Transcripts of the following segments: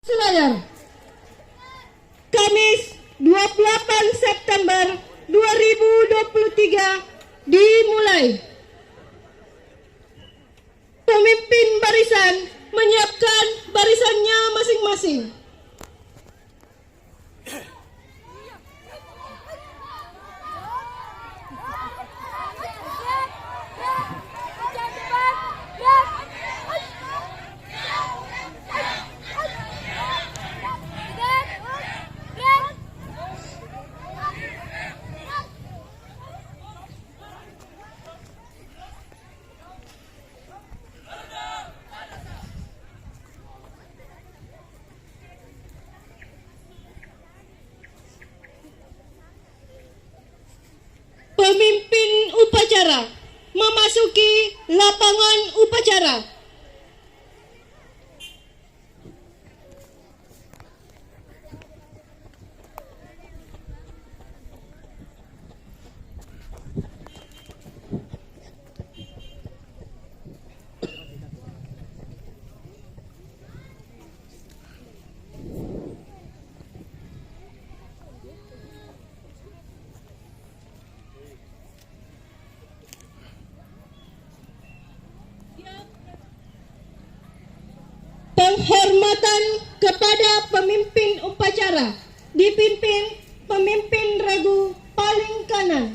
Selayar, Kamis 28 September 2023 dimulai. Pemimpin barisan menyiapkan barisannya masing-masing. Pemimpin upacara memasuki lapangan upacara. Penghormatan kepada pemimpin upacara dipimpin pemimpin regu paling kanan.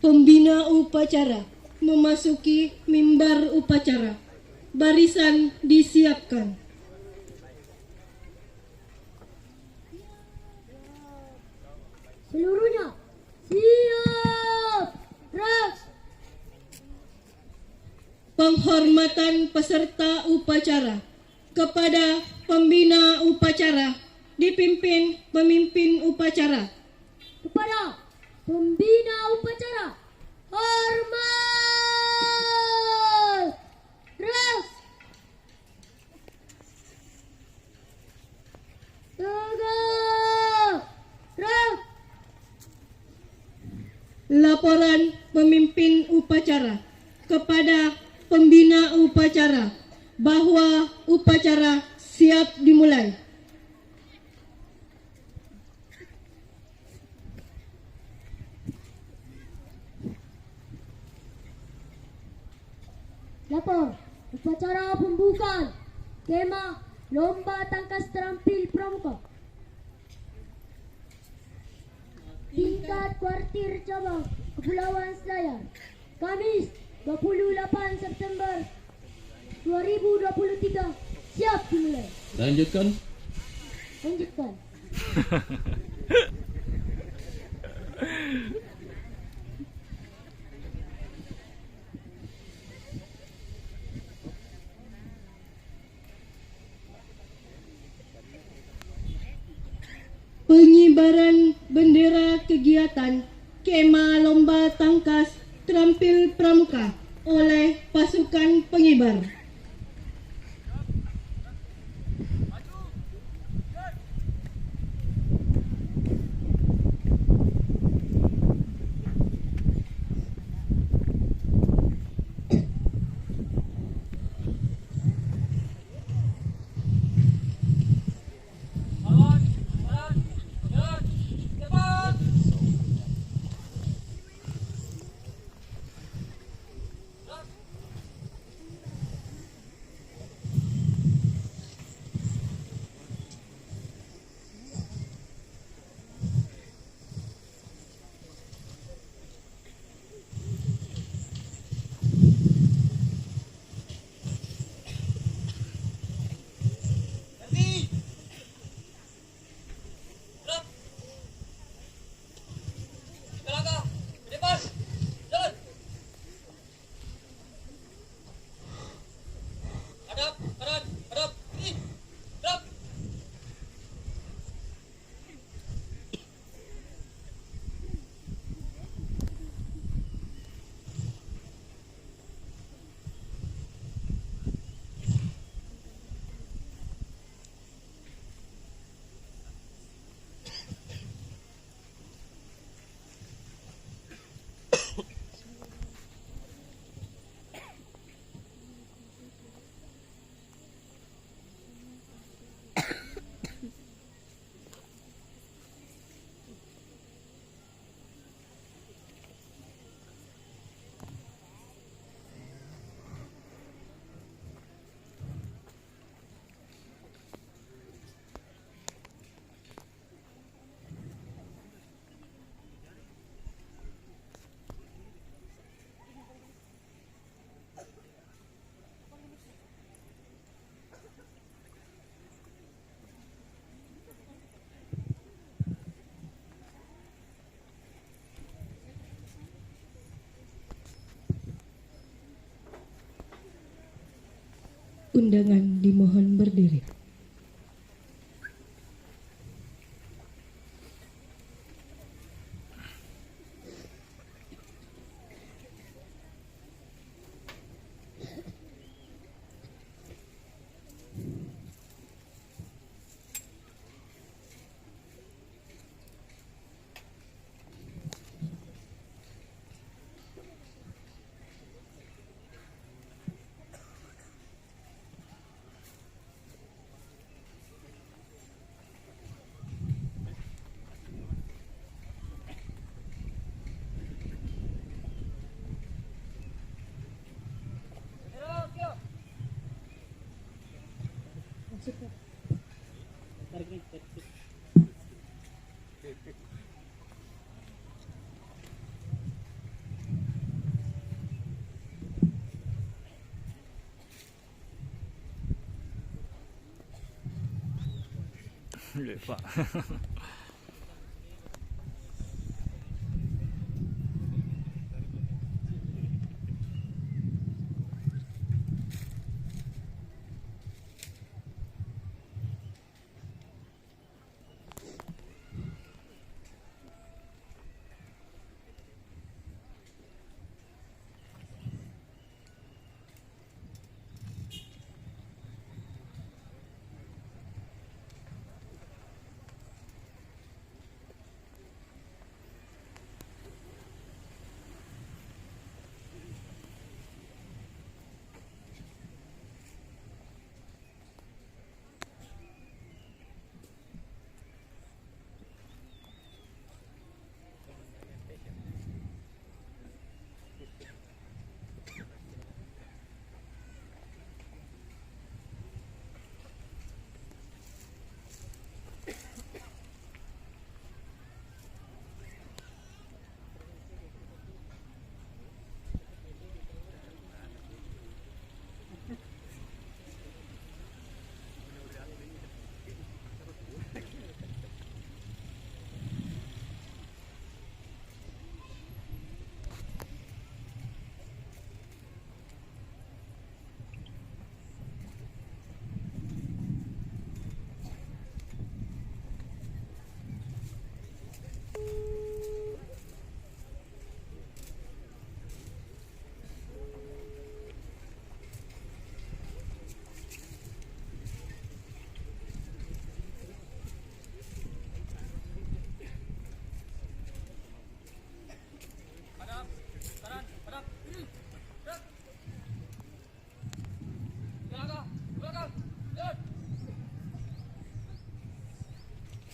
Pembina upacara memasuki mimbar upacara. Barisan disiapkan. Seluruhnya siap. Ras. Penghormatan peserta upacara kepada pembina upacara dipimpin pemimpin upacara. Kepada pembina upacara, hormat. Ras. Tegak. Ras. Laporan pemimpin upacara kepada pembina upacara bahwa upacara siap dimulai. Lapor upacara pembukaan kemah lomba tangkas terampil pramuka tingkat kuartir cabang Kepulauan Selayar, Kamis 28 September 2023 siap dimulai. Lanjutkan. Pengibaran bendera kegiatan kemah lomba tangkas terampil pramuka oleh pasukan pengibar. Undangan dimohon berdiri. Lupa.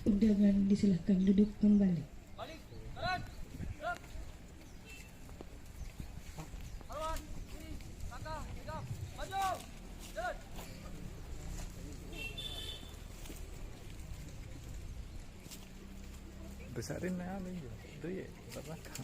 Undangan disilahkan duduk kembali. Besarin na alin yun. Itu ya, belakang.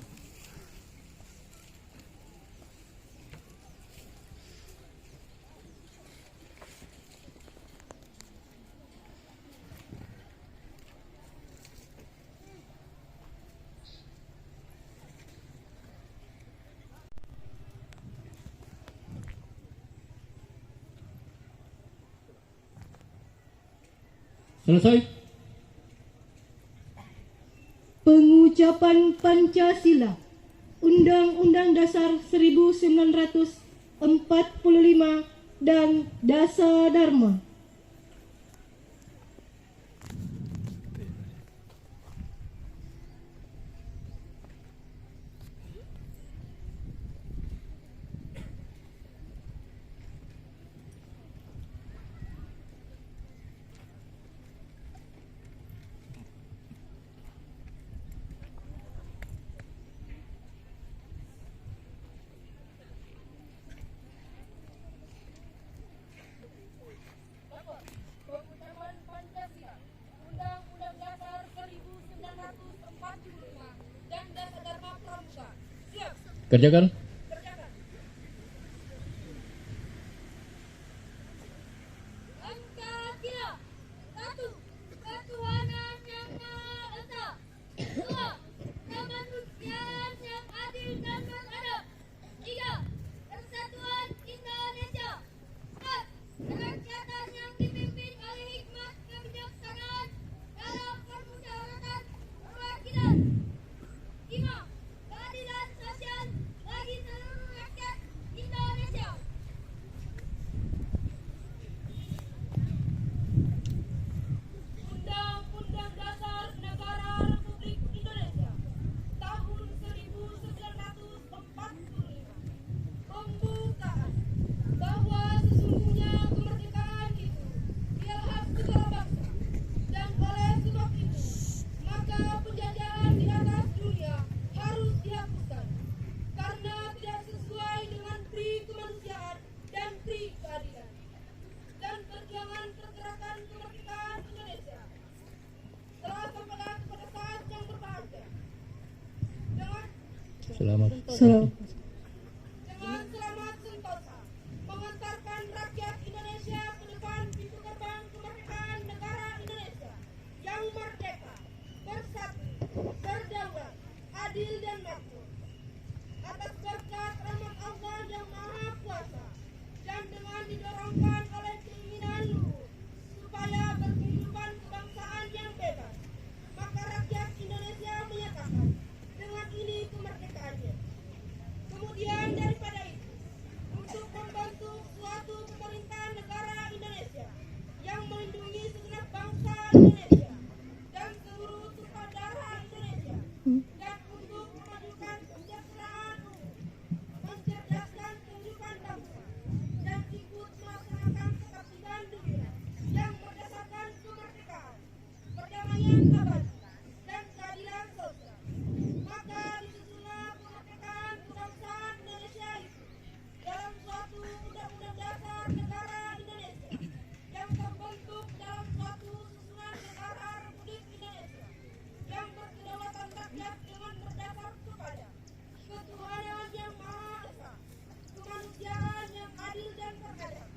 Selesai. Pengucapan Pancasila, Undang-Undang Dasar 1945 dan Dasa Dharma. Pengucapan Pancasila, Undang-Undang Dasar 1945 dan Dasa Dharma Pramuka. Siap. Kerjakan. Kerjakan. Angkat tiga. 1. Ketuhanan yang Maha Esa. 2. Kemanusiaan yang adil dan beradab. 3. Persatuan Indonesia. 4. Selamat. Dengan selamat sentosa mengantarkan rakyat Indonesia ke depan pintu gerbang kemerdekaan negara Indonesia yang merdeka, bersatu, berdaulat, adil dan makmur. Atas berkat rahmat Allah yang Maha Kuasa dan dengan didorongkan oleh keinginan luhur supaya berkehidupan kebangsaan yang bebas, maka rakyat Indonesia menyatakan dengan ini kemerdekaannya. Kemudian daripada itu, untuk membentuk suatu pemerintahan negara Indonesia yang melindungi segenap bangsa Indonesia dan seluruh tumpah darah Indonesia, dan untuk memajukan kesejahteraan umum, mencerdaskan kehidupan bangsa, dan ikut melaksanakan ketertiban dunia yang berdasarkan kemerdekaan, perdamaian abadi, dan keadilan sosial. Maka disusunlah kemerdekaan kebangsaan Indonesia itu dalam suatu undang-undang dasar negara Indonesia yang terbentuk dalam suatu susunan negara Republik Indonesia yang berkedaulatan rakyat dengan berdasar kepada ketuhanan yang Maha Esa, kemanusiaan yang adil dan beradab,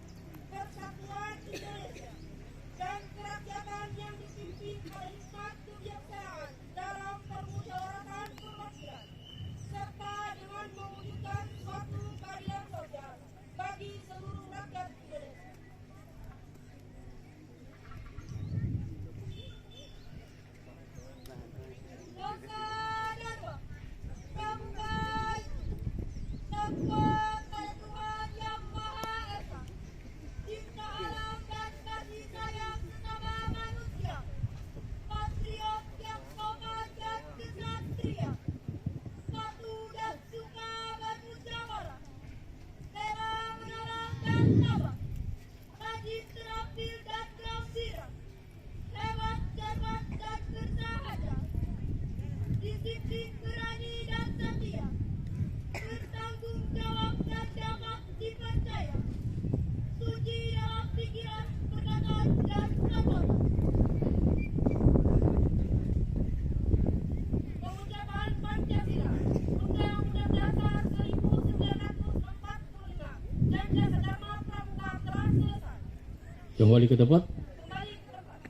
persatuan Indonesia, dan kerakyatan yang dipimpin oleh hikmat kebijaksanaan dalam permusyawaratan perwakilan, serta dengan mewujudkan suatu keadilan sosial bagi seluruh rakyat Indonesia. Dosa Dharma Pramuka takwa pada Tuhan yang Maha Esa, cipta alam dan kasih sayang sesama manusia, patriot yang sopan dan kesatria, patuh dan suka bermusyawarah, rela menolong dan sabar, rajin terampil dan gembira, hebat cermat dan bersahaja, disiplin berani dan setia, bertanggung jawab dan dapat dipercaya, suci dalam pikiran, perkataan, dan perbuatan. Pengucapan Pancasila, Undang-Undang Dasar 1945, dan Dasar Dharma Pramuka telah selesai. Kembali ke tempat. Kembali ke tempat.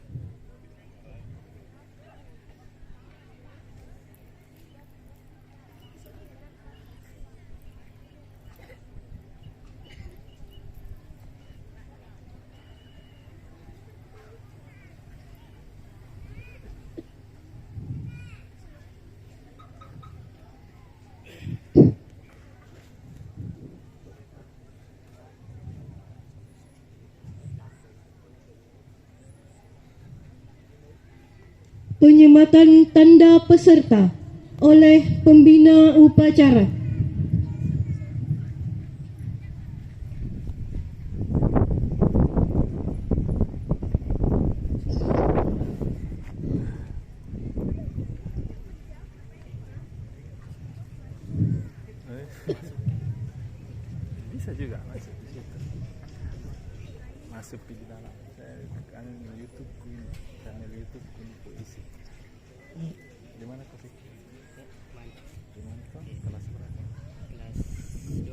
Penyematan tanda peserta oleh pembina upacara. Bisa juga masuk di situ. Masuk di dalam. Saya kan YouTube ini, channel YouTube ini puisi. Di mana kau sih? Di mana kau? Kelas berapa? Kelas 2.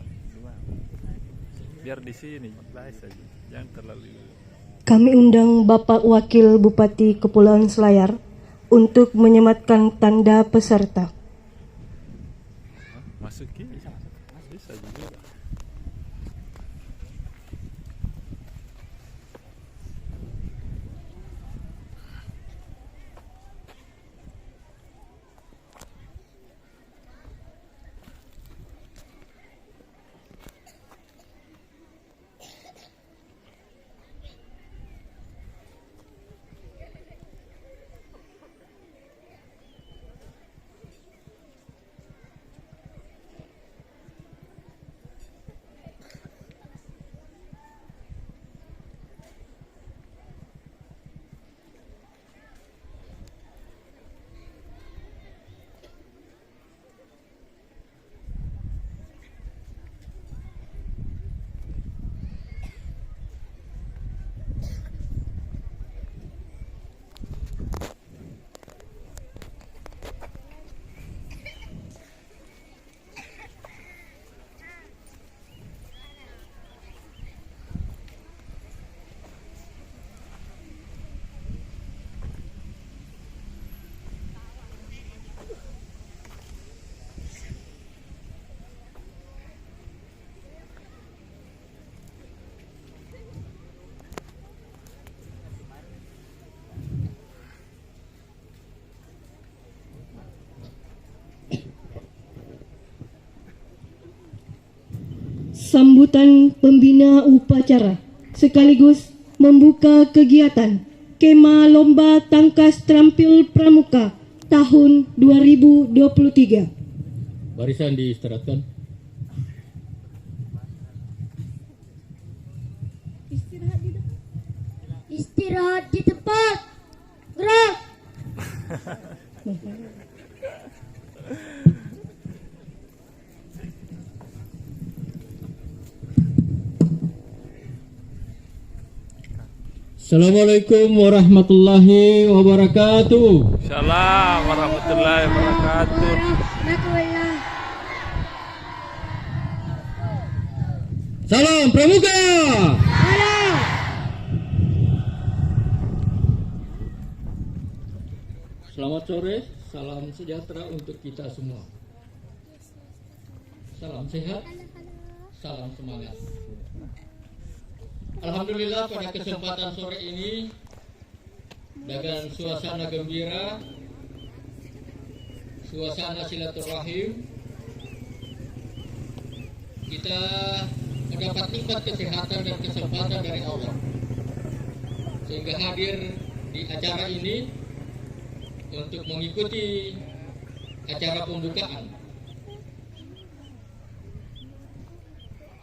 Biar di sini bahas saja, jangan terlalu. Kami undang Bapak Wakil Bupati Kepulauan Selayar untuk menyematkan tanda peserta. Masukin bisa juga. sambutan pembina upacara sekaligus membuka kegiatan Kema Lomba Tangkas Terampil Pramuka tahun 2023. Barisan diistirahatkan. Istirahat di tempat. Gerak. Assalamualaikum warahmatullahi wabarakatuh. Salam warahmatullahi wabarakatuh. Salam Pramuka. Selamat sore, salam sejahtera untuk kita semua. Salam sehat, salam semangat. Alhamdulillah pada kesempatan sore ini dengan suasana gembira, suasana silaturahim, kita mendapat nikmat kesehatan dan kesempatan dari Allah sehingga hadir di acara ini untuk mengikuti acara pembukaan.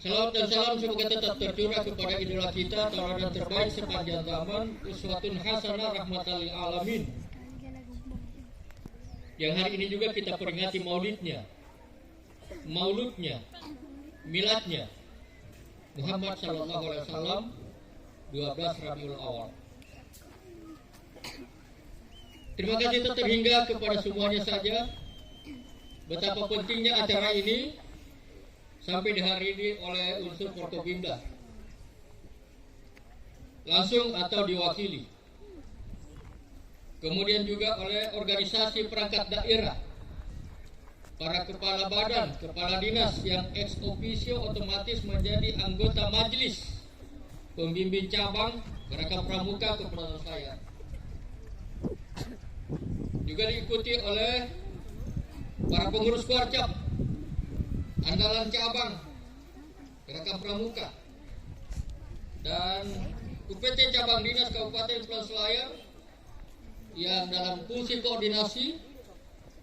Salawat dan salam semoga tetap tercurah kepada idola kita, tauladan terbaik sepanjang zaman, uswatun hasanah rahmatan lil alamin. Yang hari ini juga kita peringati maulidnya, miladnya, Muhammad sallallahu alaihi wasallam 12 Rabiul Awal. Terima kasih terhingga kepada semuanya saja betapa pentingnya acara ini sampai dihadiri oleh unsur Forkopimda langsung atau diwakili, kemudian juga oleh organisasi perangkat daerah, para kepala badan, kepala dinas yang ex officio otomatis menjadi anggota majelis pembimbing cabang Gerakan Pramuka Kepulauan Selayar, juga diikuti oleh para pengurus Kuarcap andalan cabang Gerakan Pramuka dan UPT Cabang Dinas Kabupaten Kepulauan Selayar yang dalam fungsi koordinasi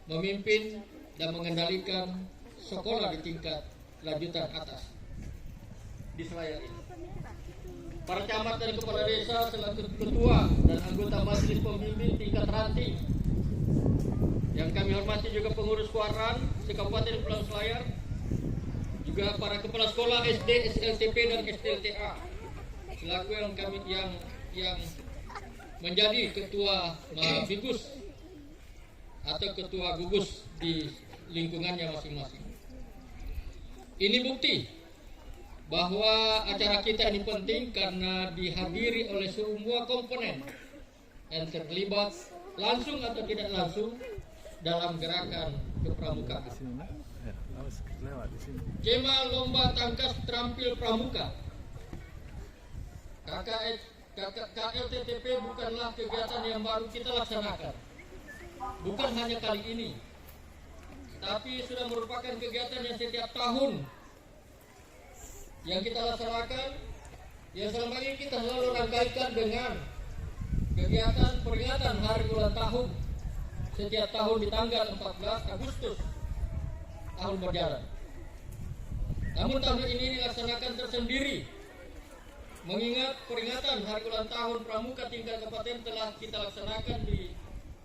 memimpin dan mengendalikan sekolah di tingkat lanjutan atas di Selayar ini. Para camat dan kepala desa selaku ketua dan anggota majelis pembimbing tingkat ranting yang kami hormati, juga pengurus Kuaran se-Kabupaten Kepulauan Selayar, juga para kepala sekolah SD, SLTP dan SLTA selaku yang menjadi ketua Mabigus atau ketua gugus di lingkungannya masing-masing. Ini bukti bahwa acara kita ini penting karena dihadiri oleh semua komponen yang terlibat langsung atau tidak langsung dalam gerakan kepramukaan. Kema Lomba Tangkas Terampil Pramuka KLTTP bukanlah kegiatan yang baru kita laksanakan, bukan hanya kali ini, tapi sudah merupakan kegiatan yang setiap tahun yang kita laksanakan, yang selama ini kita selalu rangkaikan dengan kegiatan peringatan hari ulang tahun setiap tahun di tanggal 14 Agustus tahun berjalan. Namun tahun ini dilaksanakan tersendiri, mengingat peringatan hari ulang tahun Pramuka tingkat kabupaten telah kita laksanakan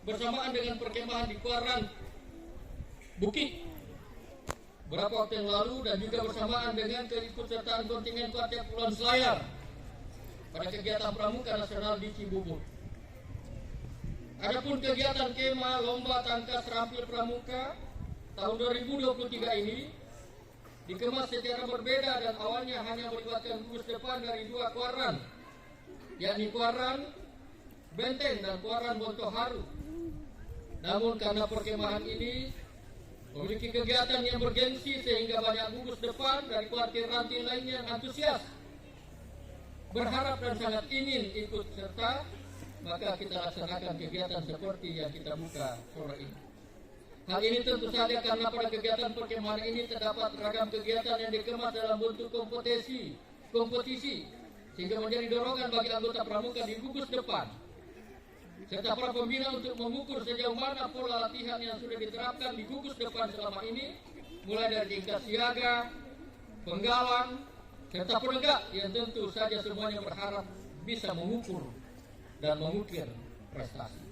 bersamaan dengan perkemahan di Kuaran Bukit beberapa waktu yang lalu, dan juga bersamaan dengan keikutsertaan kontingen Kuarcap Kepulauan Selayar pada kegiatan Pramuka Nasional di Cibubur. Adapun kegiatan Kema Lomba Tangkas Terampil Pramuka tahun 2023 ini dikemas secara berbeda dan awalnya hanya melibatkan gugus depan dari 2 kuaran, yakni Kuaran Benteng dan Kuaran Bontoharu. Namun karena perkemahan ini memiliki kegiatan yang bergengsi sehingga banyak gugus depan dari kuartir ranting lainnya yang antusias, berharap dan sangat ingin ikut serta, maka kita laksanakan kegiatan seperti yang kita buka sore ini. Hal ini tentu saja karena pada kegiatan perkemahan ini terdapat ragam kegiatan yang dikemas dalam bentuk kompetisi, sehingga menjadi dorongan bagi anggota pramuka di gugus depan, serta para pembina untuk mengukur sejauh mana pola latihan yang sudah diterapkan di gugus depan selama ini, mulai dari tingkat siaga, penggalang, serta penegak yang tentu saja semuanya berharap bisa mengukur dan mengukir prestasi.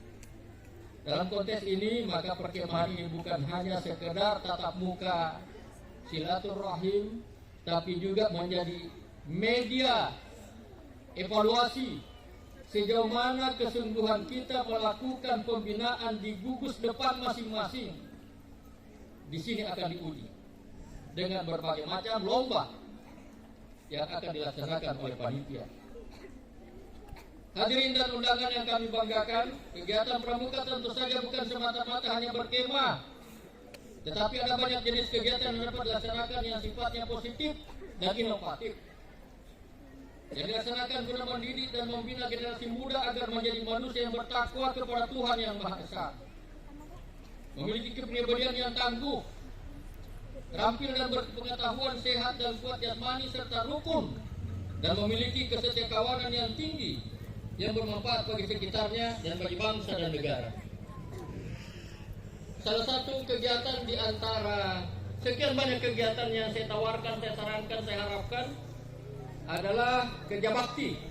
Dalam konteks ini, maka perkemahan ini bukan hanya sekedar tatap muka, silaturahim, tapi juga menjadi media evaluasi sejauh mana kesungguhan kita melakukan pembinaan di gugus depan masing-masing. Di sini akan diuji dengan berbagai macam lomba yang akan dilaksanakan oleh panitia. Hadirin dan undangan yang kami banggakan, kegiatan pramuka tentu saja bukan semata-mata hanya berkemah, tetapi ada banyak jenis kegiatan yang dapat dilaksanakan yang sifatnya positif dan inovatif. Yang dilaksanakan guna mendidik dan membina generasi muda agar menjadi manusia yang bertakwa kepada Tuhan yang Maha Esa, memiliki kepribadian yang tangguh, terampil dan berpengetahuan, sehat dan kuat jasmani serta rukun, dan memiliki kesetiakawanan yang tinggi yang bermanfaat bagi sekitarnya dan bagi bangsa dan negara. Salah satu kegiatan di antara sekian banyak kegiatan yang saya tawarkan, saya sarankan, saya harapkan adalah kerja bakti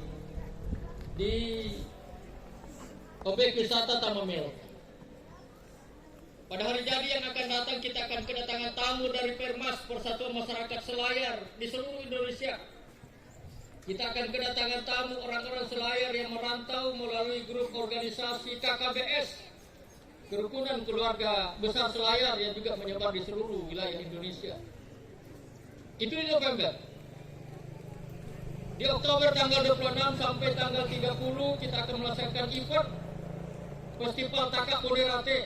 di objek wisata Tamamel. Pada hari jadi yang akan datang, kita akan kedatangan tamu dari Permas, Persatuan Masyarakat Selayar di seluruh Indonesia. Kita akan kedatangan tamu orang-orang Selayar yang merantau melalui grup organisasi KKBS, Kerukunan Keluarga Besar Selayar, yang juga menyebar di seluruh wilayah Indonesia. Itu di November. Di Oktober tanggal 26 sampai tanggal 30 kita akan melaksanakan event Festival Takak Poderate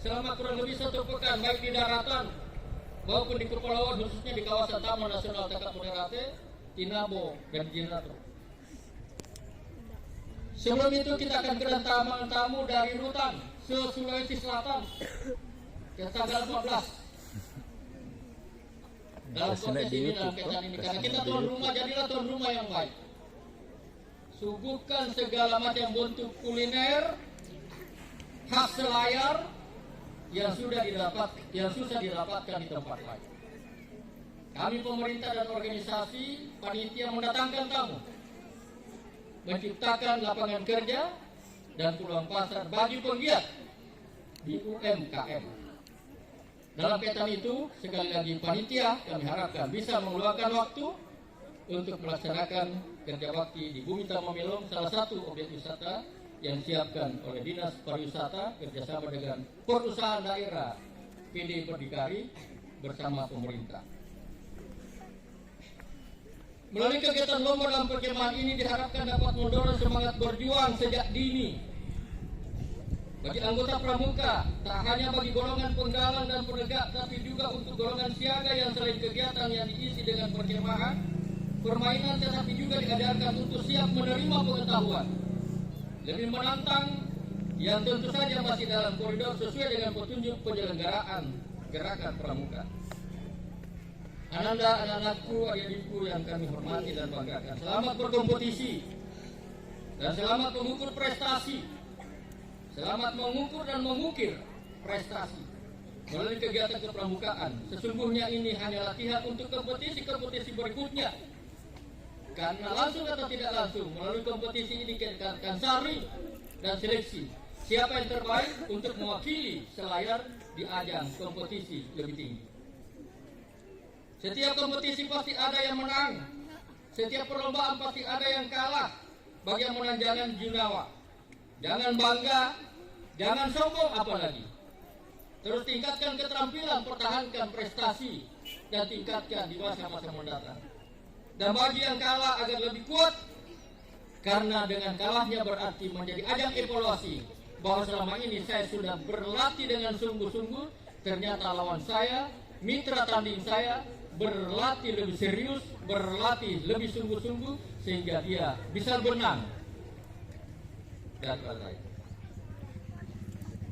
selama kurang lebih 1 pekan, baik di daratan maupun di kepulauan, khususnya di kawasan Taman Nasional Takak Poderate, Tinabo, dan Jinato. Sebelum itu kita akan kedatangan tamu dari Rutan, Sulawesi Selatan, ke tanggal 14. Dalam konteks ini, dalam kaitan ini, karena kita tuan rumah, jadilah tuan rumah yang baik. Suguhkan segala macam bentuk kuliner khas Selayar yang susah didapatkan di tempat lain. Kami pemerintah dan organisasi panitia mendatangkan tamu, menciptakan lapangan kerja dan peluang pasar bagi penggiat di UMKM. Dalam kaitan itu, sekali lagi panitia kami harapkan bisa mengeluarkan waktu untuk melaksanakan kerja bakti di Bumi Tamamelong, salah satu objek wisata yang disiapkan oleh Dinas Pariwisata kerjasama dengan perusahaan daerah PD Berdikari bersama pemerintah. Melalui kegiatan lomba dalam perkemahan ini diharapkan dapat mendorong semangat berjuang sejak dini bagi anggota pramuka, tak hanya bagi golongan penggalang dan penegak, tapi juga untuk golongan siaga yang selain kegiatan yang diisi dengan perkemahan, permainan, tetapi juga diajarkan untuk siap menerima pengetahuan lebih menantang yang tentu saja masih dalam koridor sesuai dengan petunjuk penyelenggaraan gerakan pramuka. Ananda, anak-anakku, adik-adikku yang kami hormati dan banggakan, selamat berkompetisi dan selamat mengukur prestasi, selamat mengukur dan mengukir prestasi melalui kegiatan kepramukaan. Sesungguhnya ini hanya latihan untuk kompetisi-kompetisi berikutnya, karena langsung atau tidak langsung melalui kompetisi ini kita akan saring dan seleksi siapa yang terbaik untuk mewakili Selayar di ajang kompetisi lebih tinggi. Setiap kompetisi pasti ada yang menang, setiap perlombaan pasti ada yang kalah. Bagi yang menang jangan junawa, jangan bangga, jangan sombong apalagi. Terus tingkatkan keterampilan, pertahankan prestasi, dan tingkatkan di masa-masa mendatang. Dan bagi yang kalah agar lebih kuat, karena dengan kalahnya berarti menjadi ajang evaluasi bahwa selama ini saya sudah berlatih dengan sungguh-sungguh, ternyata lawan saya, mitra tanding saya, berlatih lebih serius, berlatih lebih sungguh-sungguh, sehingga dia bisa menang dan lain-lain.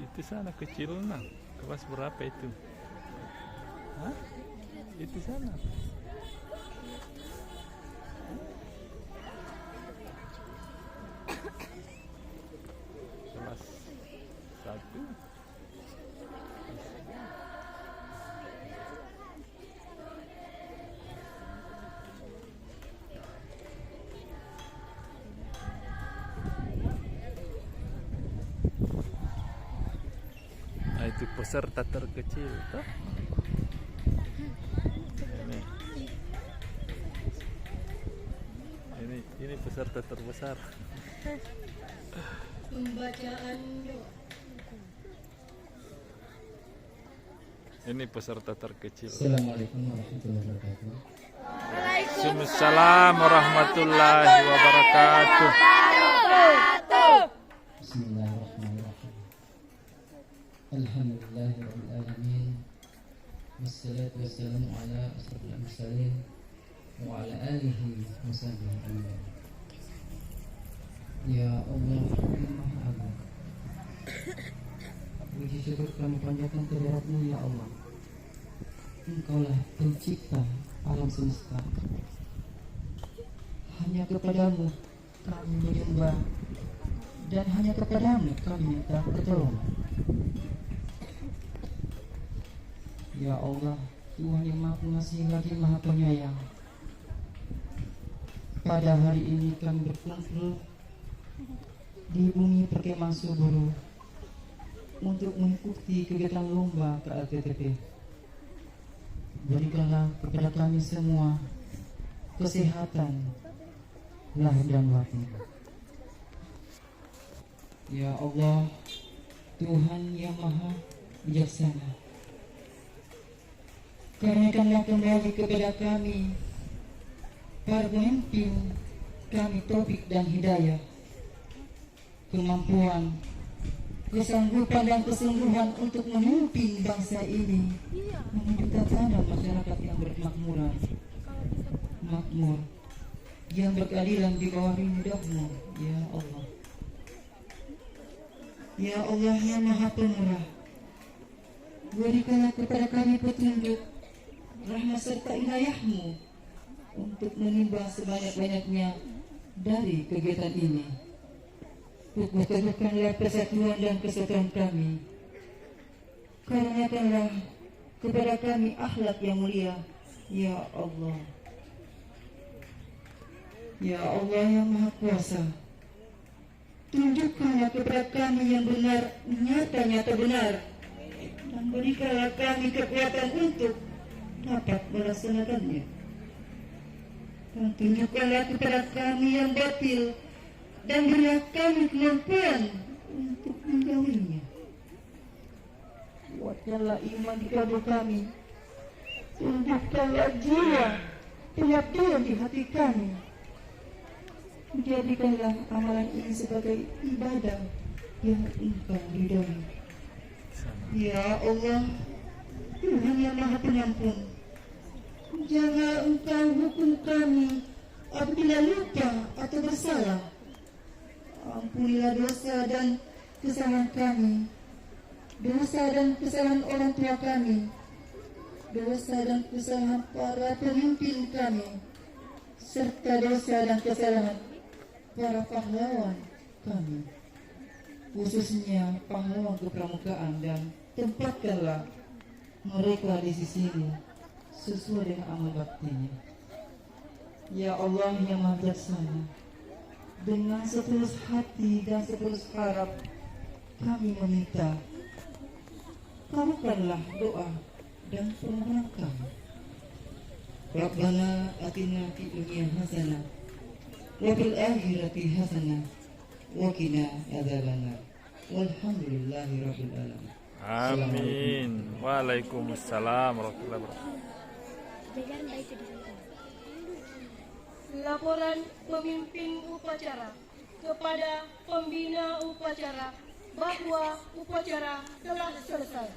itu sana kecil nah. Kelas berapa itu? Hah? Itu sana. Kelas 1. Nah, itu peserta terkecil toh. Ini peserta terbesar. Pembacaan doa. Ini peserta terkecil. Assalamualaikum warahmatullahi wabarakatuh. Waalaikumsalam warahmatullahi wabarakatuh. Bismillahirrahmanirrahim. Alhamdulillahirabbil alamin. Wassalatu wassalamu ala asyrofil mursalin wa ala alihi wa sahbihi ajmain. Ya Allah yang Maha Agung, puji syukur kami panjatkan kehadirat-Mu ya Allah. Engkaulah pencipta alam semesta. Hanya kepadamu kami menyembah dan hanya kepadamu kami minta pertolongan. Ya Allah, Tuhan yang Maha Pengasih lagi Maha Penyayang. Pada hari ini kami berkumpul di bumi Perkemahan Suburu untuk mengikuti kegiatan lomba KLTTP. Berikanlah kepada kami semua kesehatan lahir dan batin. Ya Allah, Tuhan yang Maha Bijaksana, karuniakanlah kembali kepada kami para pemimpin kami taufik dan hidayah, kemampuan, kesanggupan dan kesungguhan untuk memimpin bangsa ini menuju tatanan masyarakat yang bermakmuran, makmur, yang berkeadilan di bawah ridho-Mu, ya Allah. Ya Allah yang Maha Pemurah, berikanlah kepada kami petunjuk, rahmat serta inayah-Mu untuk menimba sebanyak-banyaknya dari kegiatan ini. Teguhkanlah persatuan dan kesatuan kami. Karuniakanlah kepada kami akhlak yang mulia, ya Allah. Ya Allah yang Maha Kuasa, tunjukkanlah kepada kami yang benar, nyata-nyata benar, dan berikanlah kami kekuatan untuk dapat melaksanakannya. Dan tunjukkanlah kepada kami yang batil, dan berilah kami kemampuan untuk menjauhinya. Kuatkanlah iman di kalbu kami, tunjukkanlah jiwa pengabdian di hati kami. Jadikanlah amalan ini sebagai ibadah yang Engkau ridhoi. Ya Allah, Tuhan yang Maha Pengampun, jangan Engkau hukum kami apabila lupa atau bersalah. Ampunilah dosa dan kesalahan kami, dosa dan kesalahan orang tua kami, dosa dan kesalahan para pemimpin kami, serta dosa dan kesalahan para pahlawan kami, khususnya pahlawan kepramukaan, dan tempatkanlah mereka di sisimu sesuai dengan amal baktinya. Ya Allah yang Maha Bijaksana, dengan setulus hati dan setulus harap kami meminta, kabulkanlah doa dan permohonan kami. Rabbana atina fid dunya hasanah wa fil akhirati hasanah wa qina adzabannar. Walhamdulillahi rabbil alamin. Amin. Waalaikumsalam warahmatullahi wabarakatuh. Laporan pemimpin upacara kepada pembina upacara bahwa upacara telah selesai.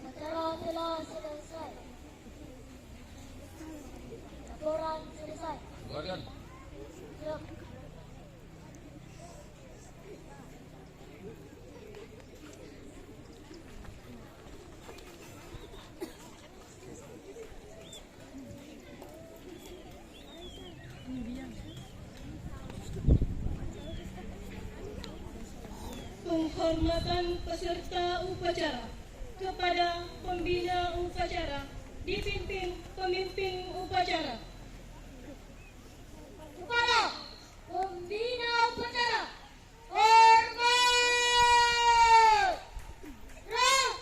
Acara telah selesai. Penghormatan peserta upacara kepada pembina upacara dipimpin pemimpin upacara. Kepada pembina upacara, hormat. Gerak.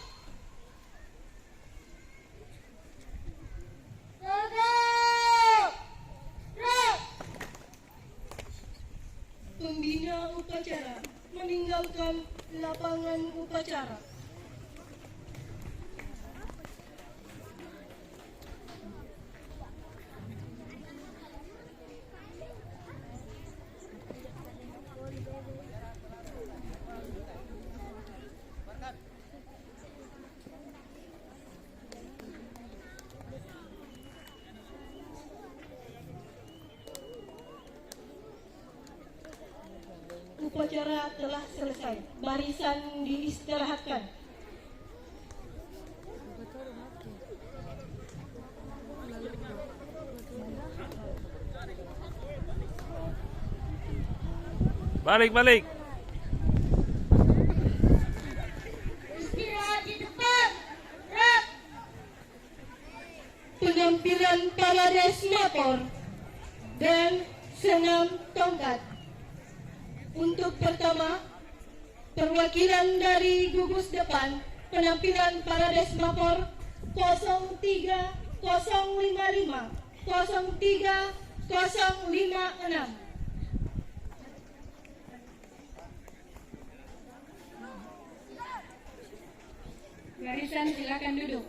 Tegak. Gerak. Pembina upacara meninggalkan lapangan upacara. Upacara telah selesai. Barisan diistirahatkan. Balik. Istirahat di tempat. Gerak. Penampilan parades motor dan senam tongkat. Untuk pertama, perwakilan dari gugus depan, penampilan parades motor 03055 03056. Barisan silakan duduk.